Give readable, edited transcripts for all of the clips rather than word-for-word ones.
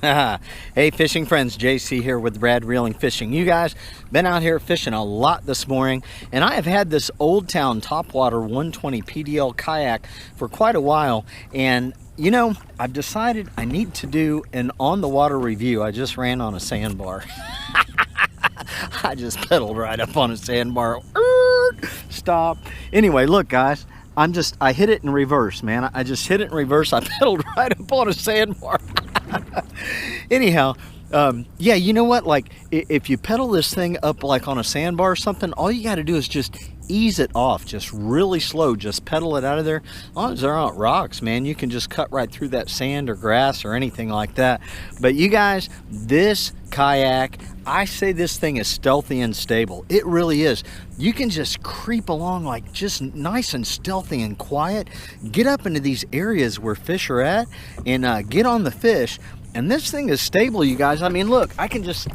Hey fishing friends, JC here with Brad Reeling Fishing. You guys been out here fishing a lot this morning, and I have had this Old Town Topwater 120 PDL kayak for quite a while, and you know, I've decided I need to do an on the water review. I just ran on a sandbar. I just pedaled right up on a sandbar. Stop. Anyway, look guys, I hit it in reverse, man. I just hit it in reverse. I pedaled right up on a sandbar. Anyhow, yeah, you know what, like if you pedal this thing up like on a sandbar or something, all you got to do is just ease it off, just really slow, just pedal it out of there. As long as there aren't rocks, man, you can just cut right through that sand or grass or anything like that. But you guys, this kayak, I say this thing is stealthy and stable. It really is. You can just creep along like just nice and stealthy and quiet, get up into these areas where fish are at, and get on the fish. And this thing is stable, you guys. I mean, look, I can just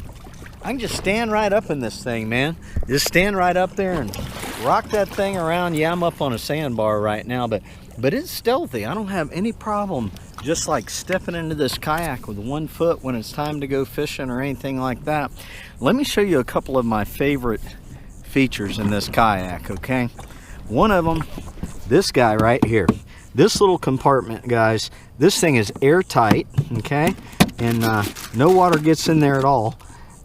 stand right up in this thing, man. Just stand right up there and rock that thing around. Yeah, I'm up on a sandbar right now, but it's stealthy. I don't have any problem just like stepping into this kayak with 1 foot when it's time to go fishing or anything like that. Let me show you a couple of my favorite features in this kayak, okay? One of them, this guy right here. This little compartment, guys, this thing is airtight, okay? And no water gets in there at all.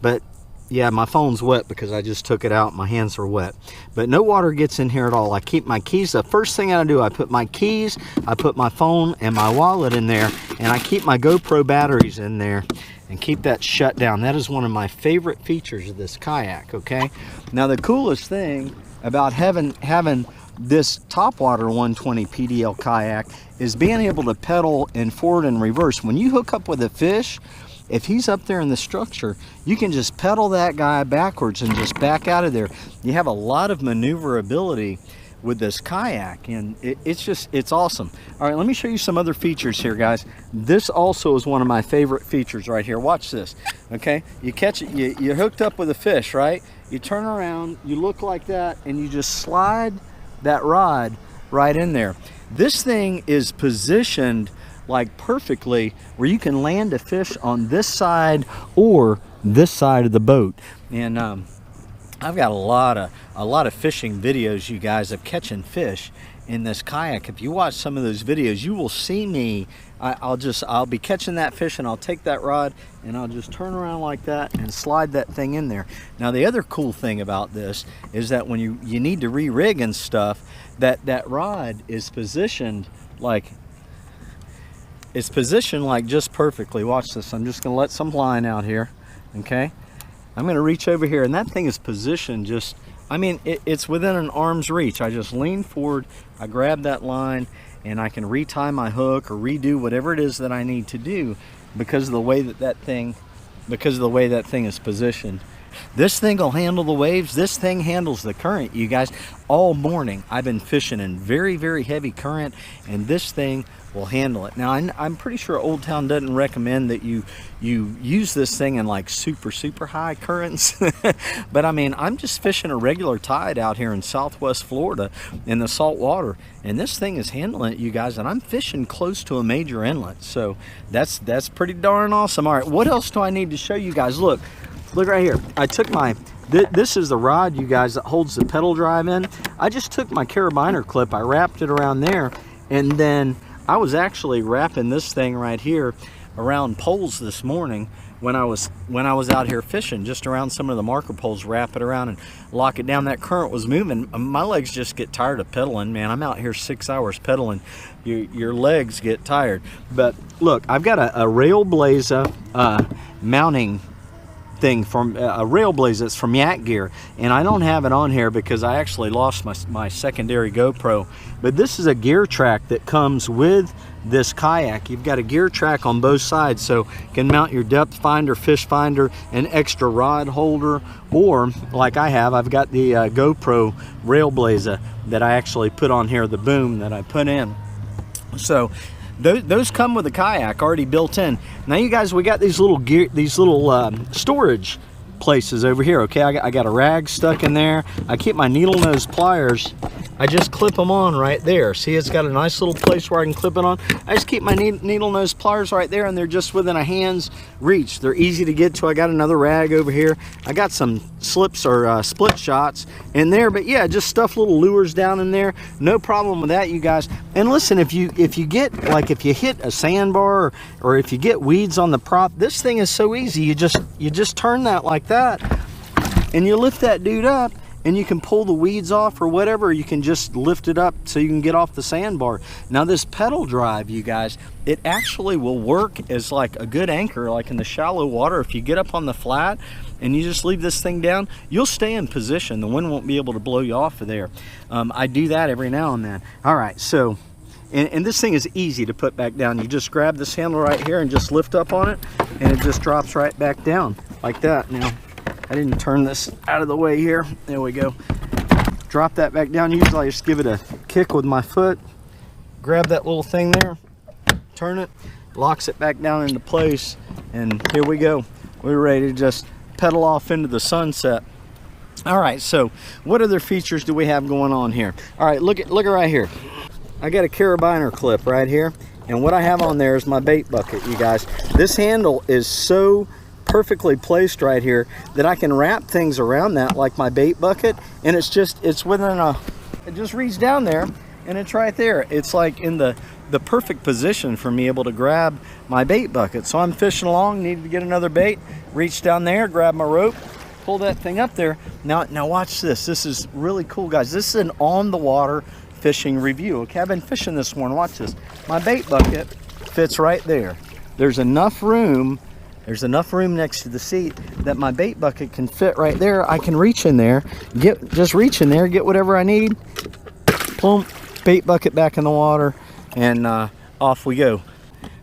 But yeah, my phone's wet because I just took it out. My hands are wet. But no water gets in here at all. I keep my keys. The first thing I do, I put my keys, I put my phone and my wallet in there, and I keep my GoPro batteries in there and keep that shut down. That is one of my favorite features of this kayak, okay? Now, the coolest thing about having this Topwater 120 PDL kayak is being able to pedal in forward and reverse. When you hook up with a fish, if he's up there in the structure, you can just pedal that guy backwards and just back out of there. You have a lot of maneuverability with this kayak, and it's awesome. All right, let me show you some other features here, guys. This also is one of my favorite features right here. Watch this, okay? You catch it, you're hooked up with a fish, right? You turn around, you look like that, and you just slide that rod right in there. This thing is positioned like perfectly where you can land a fish on this side or this side of the boat. And I've got a lot of fishing videos, you guys, of catching fish in this kayak. If you watch some of those videos, you will see me. I'll be catching that fish, and I'll take that rod and I'll just turn around like that and slide that thing in there. Now, the other cool thing about this is that when you need to re-rig and stuff, that rod is positioned like just perfectly. Watch this. I'm just gonna let some line out here, okay? I'm gonna reach over here, and that thing is positioned just, I mean, it's within an arm's reach. I just lean forward, I grab that line, and I can retie my hook or redo whatever it is that I need to do because of the way that thing is positioned. This thing will handle the waves. This thing handles the current, you guys. All morning I've been fishing in very, very heavy current, and this thing will handle it. Now, I'm pretty sure Old Town doesn't recommend that you use this thing in like super high currents. But I mean, I'm just fishing a regular tide out here in Southwest Florida in the salt water, and this thing is handling it, you guys, and I'm fishing close to a major inlet. So that's pretty darn awesome. All right, what else do I need to show you guys? Look right here. I took my, this is the rod, you guys, that holds the pedal drive in. I just took my carabiner clip, I wrapped it around there, and then I was actually wrapping this thing right here around poles this morning when I was out here fishing, just around some of the marker poles, wrap it around and lock it down. That current was moving. My legs just get tired of pedaling, man. I'm out here 6 hours pedaling. Your legs get tired. But look, I've got a Railblaza mounting thing from a Railblaza. It's from Yak Gear, and I don't have it on here because I actually lost my secondary GoPro. But this is a gear track that comes with this kayak. You've got a gear track on both sides, so you can mount your depth finder, fish finder, an extra rod holder, or like I've got the GoPro Railblaza that I actually put on here, the boom that I put in. So those come with a kayak already built in. Now, you guys, we got these little storage places over here, okay? I got a rag stuck in there. I keep my needle nose pliers I just clip them on right there. See, it's got a nice little place where I can clip it on. I just keep my needle nose pliers right there, and they're just within a hand's reach. They're easy to get to. I got another rag over here. I got some slips or split shots in there, but yeah, just stuff little lures down in there. No problem with that, you guys. And listen, if you get, like, if you hit a sandbar or if you get weeds on the prop, this thing is so easy. You just turn that like that, and you lift that dude up, and you can pull the weeds off or whatever. You can just lift it up so you can get off the sandbar. Now this pedal drive, you guys, it actually will work as like a good anchor, like in the shallow water. If you get up on the flat and you just leave this thing down, you'll stay in position. The wind won't be able to blow you off of there. I do that every now and then. All right, so, and this thing is easy to put back down. You just grab this handle right here and just lift up on it, and it just drops right back down like that. Now, I didn't turn this out of the way here. There we go. Drop that back down. Usually I just give it a kick with my foot. Grab that little thing there, turn it, locks it back down into place, and here we go. We're ready to just pedal off into the sunset. All right, so what other features do we have going on here? All right, look at right here. I got a carabiner clip right here, and what I have on there is my bait bucket, you guys. This handle is so perfectly placed right here that I can wrap things around that like my bait bucket, and it's within it just reaches down there and it's right there. It's like in the perfect position for me able to grab my bait bucket. So I'm fishing along, needed to get another bait, reach down there, grab my rope, pull that thing up there. Now watch this. This is really cool, guys. This is an on the water fishing review. Okay, I've been fishing this morning. Watch this. My bait bucket fits right there. There's enough room next to the seat that my bait bucket can fit right there. I can reach in there, get whatever I need, boom, bait bucket back in the water, and off we go.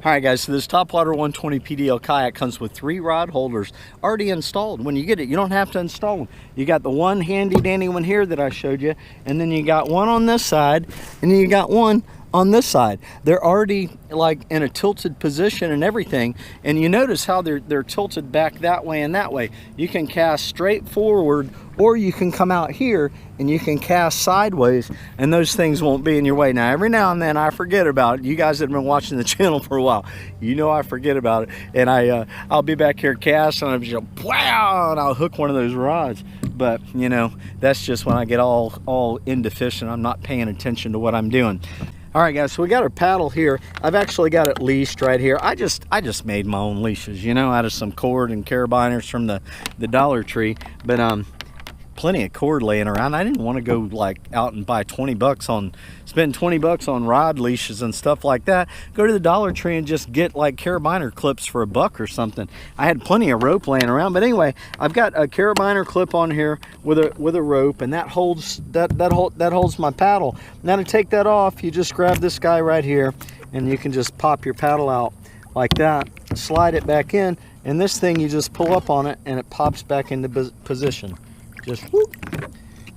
All right, guys, so this Topwater 120 PDL kayak comes with 3 rod holders already installed. When you get it, you don't have to install them. You got the one handy dandy one here that I showed you, and then you got one on this side, and then you got one on this side. They're already like in a tilted position and everything, and you notice how they're tilted back that way and that way. You can cast straight forward, or you can come out here and you can cast sideways, and those things won't be in your way. Now every now and then I forget about it. You guys that have been watching the channel for a while, you know I forget about it, and I'll be back here casting, and I'll just wow, and I'll hook one of those rods. But you know, that's just when I get all into fishing. I'm not paying attention to what I'm doing. All right, guys, so we got our paddle here. I've actually got it leashed right here. I just made my own leashes, you know, out of some cord and carabiners from the Dollar Tree. But plenty of cord laying around. I didn't want to go like out and buy spend 20 bucks on rod leashes and stuff like that. Go to the Dollar Tree and just get like carabiner clips for $1 or something. I had plenty of rope laying around, but anyway, I've got a carabiner clip on here with a rope, and that holds my paddle. Now to take that off, you just grab this guy right here, and you can just pop your paddle out like that, slide it back in, and this thing you just pull up on it and it pops back into position. Just whoop,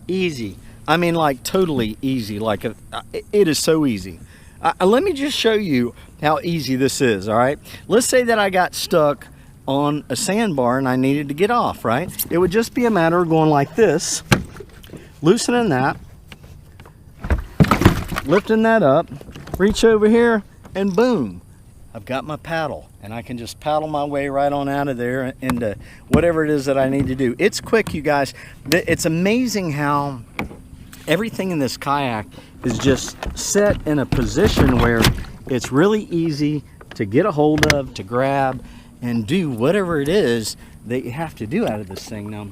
easy. I mean, like totally easy. Like it is so easy. Let me just show you how easy this is. All right, let's say that I got stuck on a sandbar and I needed to get off, right? It would just be a matter of going like this, loosening that, lifting that up, reach over here, and boom, I've got my paddle, and I can just paddle my way right on out of there into whatever it is that I need to do. It's quick, you guys. It's amazing how everything in this kayak is just set in a position where it's really easy to get a hold of, to grab, and do whatever it is that you have to do out of this thing. Now,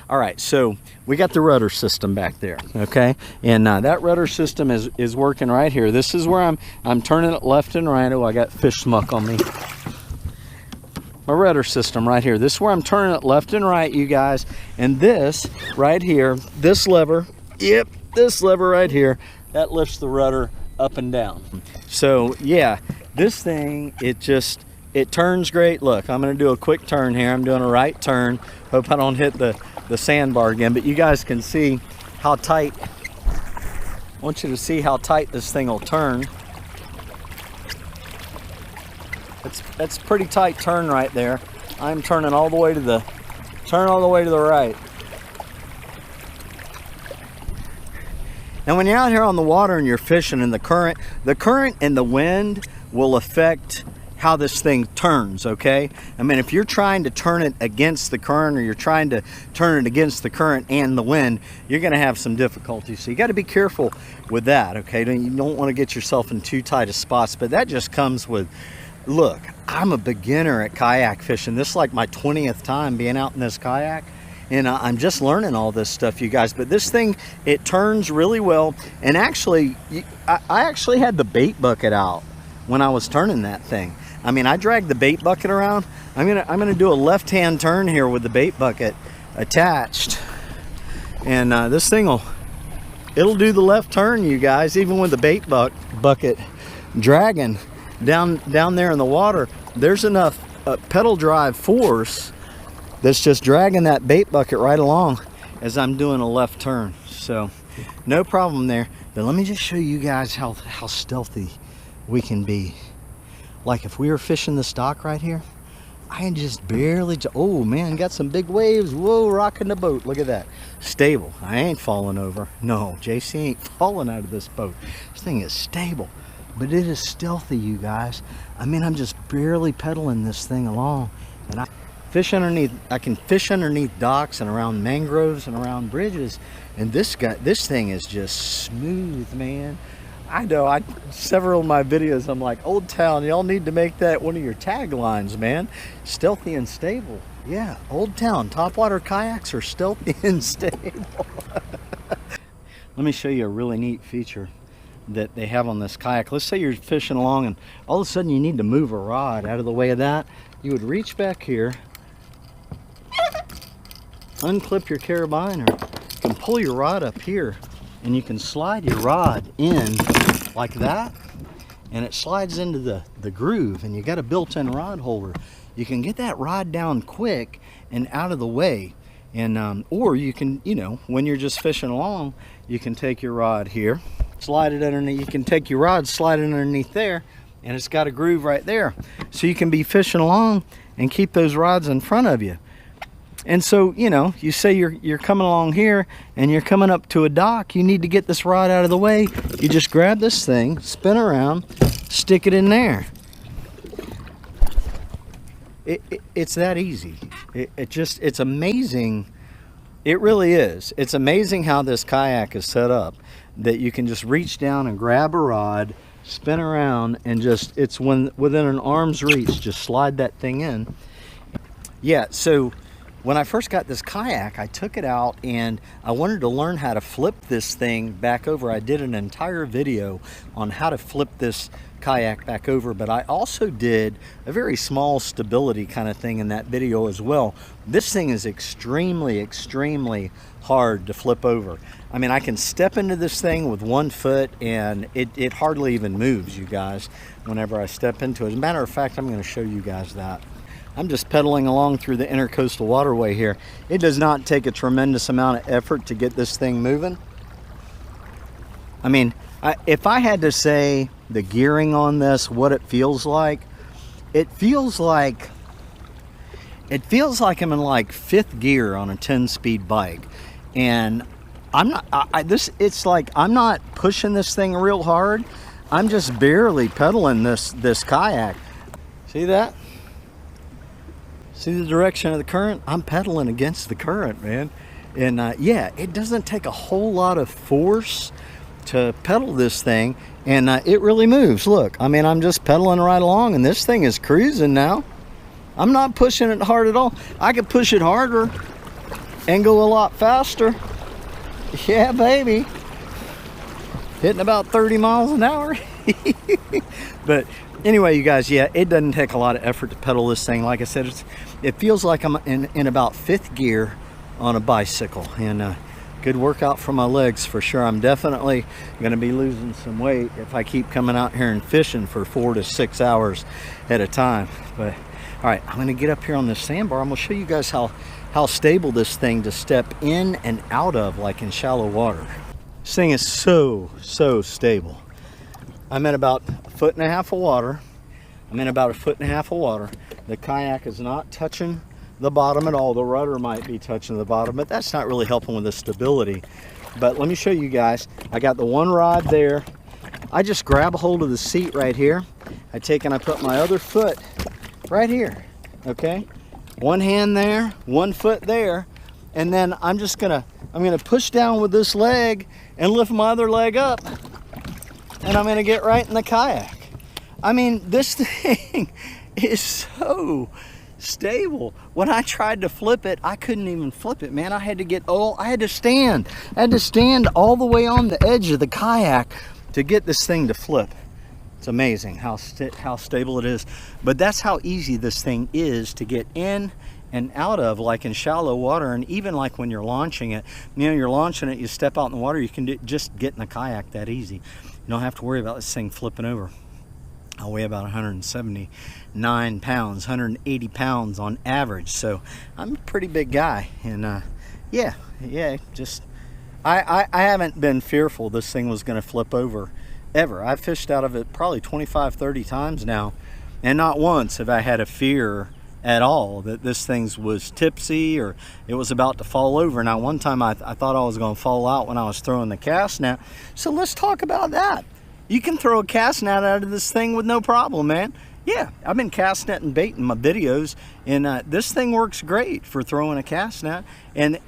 all right, so we got the rudder system back there, okay, and that rudder system is working right here. This is where I'm turning it left and right. Oh, I got fish muck on me. My rudder system right here. This is where I'm turning it left and right, you guys, and this right here, this lever, yep, this lever right here, that lifts the rudder up and down. So yeah, this thing, it turns great. Look, I'm going to do a quick turn here. I'm doing a right turn. Hope I don't hit the sandbar again, but you guys can see how tight. I want you to see how tight this thing will turn. That's a pretty tight turn right there. I'm turning all the way to the right. Now when you're out here on the water and you're fishing, and the current and the wind will affect how this thing turns, okay? I mean, if you're trying to turn it against the current, or you're trying to turn it against the current and the wind, you're gonna have some difficulty. So you gotta be careful with that, okay? You don't wanna get yourself in too tight of spots, but that just comes with, look, I'm a beginner at kayak fishing. This is like my 20th time being out in this kayak, and I'm just learning all this stuff, you guys. But this thing, it turns really well. And actually, I actually had the bait bucket out when I was turning that thing. I mean, I dragged the bait bucket around. I'm gonna do a left-hand turn here with the bait bucket attached, and this thing it'll do the left turn, you guys, even with the bait bucket dragging down there in the water. There's enough pedal drive force that's just dragging that bait bucket right along as I'm doing a left turn. So no problem there. But let me just show you guys how stealthy we can be. Like if we were fishing this dock right here, I can just barely, oh man, got some big waves. Whoa, rocking the boat. Look at that. Stable. I ain't falling over. No, JC ain't falling out of this boat. This thing is stable, but it is stealthy, you guys. I mean, I'm just barely pedaling this thing along, and I can fish underneath docks and around mangroves and around bridges, and this thing is just smooth, man. I know, several of my videos, I'm like, Old Town, y'all need to make that one of your taglines, man. Stealthy and stable. Yeah, Old Town, topwater kayaks are stealthy and stable. Let me show you a really neat feature that they have on this kayak. Let's say you're fishing along and all of a sudden you need to move a rod out of the way of that. You would reach back here, unclip your carabiner, you can pull your rod up here, and you can slide your rod in like that, and it slides into the groove, and you got a built-in rod holder. You can get that rod down quick and out of the way, and or you can, you know, when you're just fishing along, you can take your rod here, slide it underneath. You can take your rod, slide it underneath there, and it's got a groove right there, so you can be fishing along and keep those rods in front of you. And so, you know, you say you're coming along here and you're coming up to a dock, you need to get this rod out of the way. You just grab this thing, spin around, stick it in there. It's that easy. It's amazing. It really is. It's amazing how this kayak is set up, that you can just reach down and grab a rod, spin around, and just, it's within an arm's reach, just slide that thing in. Yeah, so when I first got this kayak, I took it out and I wanted to learn how to flip this thing back over. I did an entire video on how to flip this kayak back over, but I also did a very small stability kind of thing in that video as well. This thing is extremely hard to flip over. I mean, I can step into this thing with 1 foot and it hardly even moves, you guys, whenever I step into it. As a matter of fact, I'm going to show you guys that. I'm just pedaling along through the intercoastal waterway here. It does not take a tremendous amount of effort to get this thing moving. I mean, if I had to say the gearing on this, what it feels like I'm in like 5th gear on a 10-speed bike, and I'm not. It's like I'm not pushing this thing real hard. I'm just barely pedaling this kayak. See that? See the direction of the current? I'm pedaling against the current, man. And yeah, it doesn't take a whole lot of force to pedal this thing, and it really moves. Look, I mean, I'm just pedaling right along, and this thing is cruising now. I'm not pushing it hard at all. I could push it harder and go a lot faster. Yeah, baby. Hitting about 30 miles an hour. But anyway, you guys, yeah, it doesn't take a lot of effort to pedal this thing. Like I said, it feels like I'm in about 5th gear on a bicycle, and good workout for my legs for sure. I'm definitely going to be losing some weight if I keep coming out here and fishing for 4 to 6 hours at a time. But all right, I'm going to get up here on this sandbar. I'm going to show you guys how stable this thing to step in and out of, like in shallow water. This thing is so stable. I'm in about 1.5 feet of water. The kayak is not touching the bottom at all. The rudder might be touching the bottom, but that's not really helping with the stability. But let me show you guys. I got the one rod there. I just grab a hold of the seat right here. I take and I put my other foot right here, okay? One hand there, one foot there, and then I'm gonna push down with this leg and lift my other leg up, and I'm gonna get right in the kayak. I mean, this thing is so stable. When I tried to flip it, I couldn't even flip it, man. I had to stand all the way on the edge of the kayak to get this thing to flip. It's amazing how stable it is. But that's how easy this thing is to get in and out of, like in shallow water, and even like when you're launching it. You know, you're launching it, you step out in the water, you can just get in the kayak that easy. You don't have to worry about this thing flipping over. I weigh about 179 pounds, 180 pounds on average, so I'm a pretty big guy. And yeah, just I haven't been fearful this thing was going to flip over ever. I've fished out of it probably 25-30 times now, and not once have I had a fear at all that this thing was tipsy or it was about to fall over. Now, one time I thought I was going to fall out when I was throwing the cast net. So let's talk about that. You can throw a cast net out of this thing with no problem, man. Yeah, I've been cast net and bait in my videos, and this thing works great for throwing a cast net. And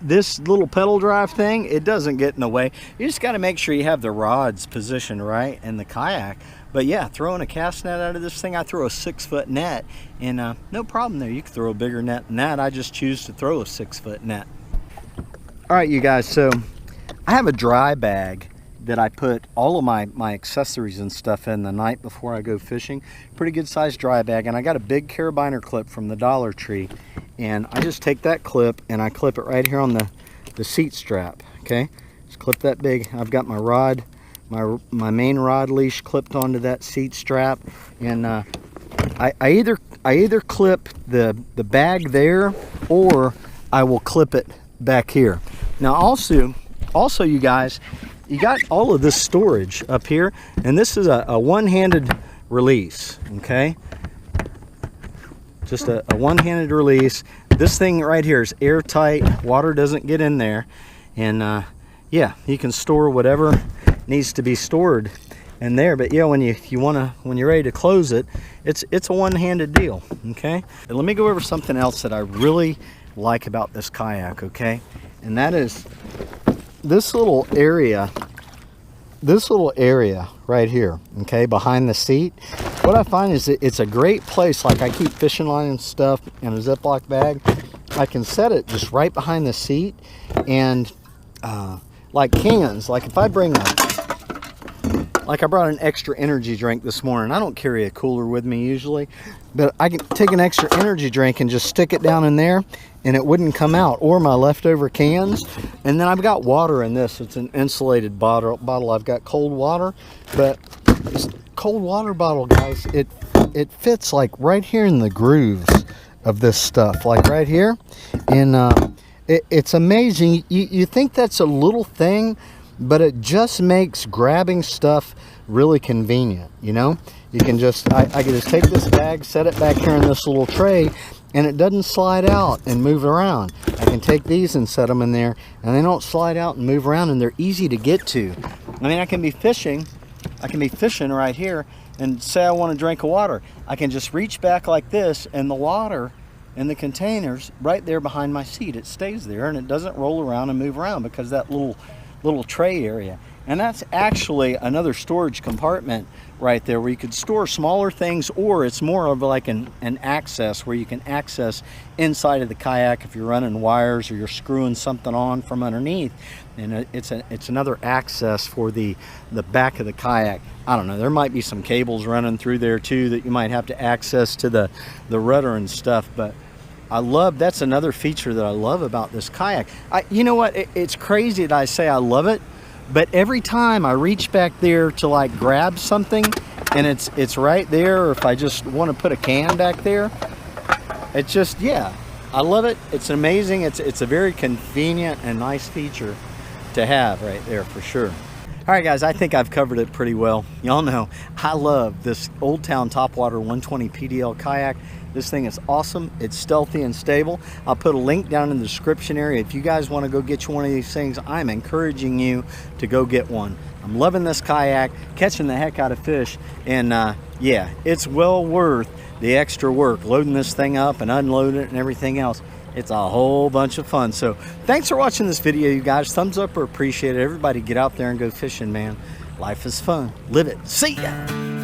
this little pedal drive thing, it doesn't get in the way. You just got to make sure you have the rods positioned right in the kayak. But yeah, throwing a cast net out of this thing, I throw a 6-foot net, and no problem there. You can throw a bigger net than that. I just choose to throw a 6-foot net. All right, you guys, so I have a dry bag that I put all of my accessories and stuff in the night before I go fishing. Pretty good sized dry bag, and I got a big carabiner clip from the Dollar Tree, and I just take that clip and I clip it right here on the seat strap. Okay, just clip that big. I've got my rod, my main rod leash clipped onto that seat strap, and I either clip the bag there, or I will clip it back here. Now also you guys, you got all of this storage up here, and this is a one-handed release, okay? Just a one-handed release. This thing right here is airtight. Water doesn't get in there, and yeah, you can store whatever needs to be stored in there. But yeah, when you're ready to close it, it's a one-handed deal, okay? And let me go over something else that I really like about this kayak, okay? And that is this little area right here, okay, behind the seat. What I find is that it's a great place. Like, I keep fishing line and stuff in a Ziploc bag. I can set it just right behind the seat, and like cans, like if I bring like I brought an extra energy drink this morning. I don't carry a cooler with me usually, but I can take an extra energy drink and just stick it down in there, and it wouldn't come out. Or my leftover cans. And then I've got water in this. It's an insulated bottle. I've got cold water, but this cold water bottle, guys, it fits like right here in the grooves of this stuff, like right here. And it's amazing. You think that's a little thing, but it just makes grabbing stuff really convenient, you know? You can just, I can just take this bag, set it back here in this little tray, and it doesn't slide out and move around. I can take these and set them in there, and they don't slide out and move around, and they're easy to get to. I mean, I can be fishing right here, and say I want a drink of water. I can just reach back like this, and the water in the container's right there behind my seat. It stays there, and it doesn't roll around and move around because that little tray area. And that's actually another storage compartment right there where you could store smaller things, or it's more of like an access where you can access inside of the kayak if you're running wires or you're screwing something on from underneath. And it's another access for the back of the kayak. I don't know, there might be some cables running through there too that you might have to access to the rudder and stuff. But that's another feature that I love about this kayak. You know what, it's crazy that I say I love it, but every time I reach back there to like grab something and it's right there, or if I just want to put a can back there, it's just, yeah, I love it. It's amazing. It's a very convenient and nice feature to have right there for sure. All right, guys, I think I've covered it pretty well. Y'all know I love this Old Town Topwater 120 PDL kayak. This thing is awesome. It's stealthy and stable. I'll put a link down in the description area. If you guys want to go get you one of these things, I'm encouraging you to go get one. I'm loving this kayak, catching the heck out of fish, and yeah, it's well worth the extra work, loading this thing up and unloading it and everything else. It's a whole bunch of fun. So thanks for watching this video, you guys. Thumbs up or appreciate it. Everybody get out there and go fishing, man. Life is fun. Live it. See ya.